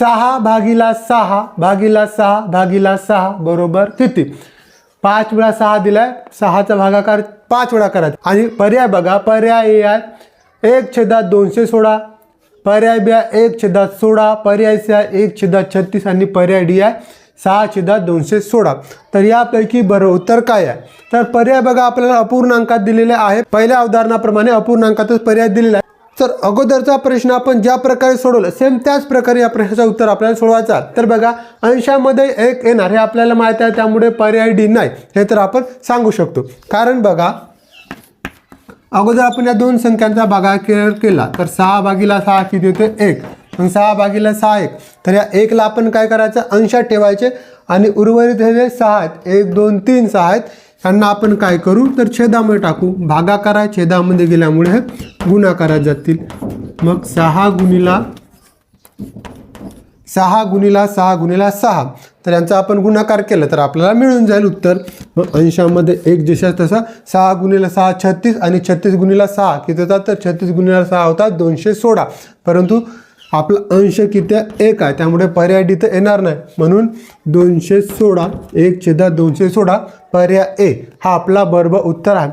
6 भागिला 6 भागिला 6 भागिला 6 बरोबर किती? 5 वेळा 6 दिलाय, 6चा भागाकार 5 वेळा करायचा. आणि पर्याय बघा, पर्याय ए आहे 1/216, पर्याय बी आहे 1/16, पर्याय सी आहे 1/36 आणि पर्याय डी आहे 6/216. तर यापैकी बरोबर उत्तर काय आहे? तर पर्याय बघा आपल्याला अपूर्णांकात दिलेले आहे. पहिल्या उदाहरणाप्रमाणे अपूर्णांकातच पर्याय दिलेला आहे. तर अगोदरचा प्रश्न आपण ज्या प्रकारे सोडवला सेम त्याच प्रकारे या प्रश्नाचं उत्तर आपल्याला सोडवायचं. तर बघा अंशामध्ये 1 येणार हे आपल्याला माहिती आहे, त्यामुळे पर्याय डी नाही हे तर आपण सांगू शकतो. कारण बघा अगोदर आपण या दोन संख्यांचा भागाकार केला तर 6 भागिला 6 किती होते? 1. मग 6 भागिला 6 1. तर या 1ला आपण काय करायचं? अंशात ठेवायचे आणि उर्वरित हे 6 आहेत 1 2 3 6 आहेत, यांना आपण काय करू तर छेदामध्ये टाकू. भागाकार छेदामध्ये गेल्यामुळे हे गुणाकारात जातील. मग 6 गुणिला 6 तर यांचा आपण गुणाकार केला तर आपल्याला मिळून जाईल उत्तर. मग अंशामध्ये 1 जशा तसा 6 गुणिला 6 36 आणि 36 गुणिला 6 किती होतात? तर 36 गुणिला 6 होतात 216. परंतु आपला अंश किती? 1 आहे, त्यामुळे पर्याय डी तर येणार नाही. म्हणून 216 1/216 पर्याय ए हा आपला बरोबर उत्तर आहे.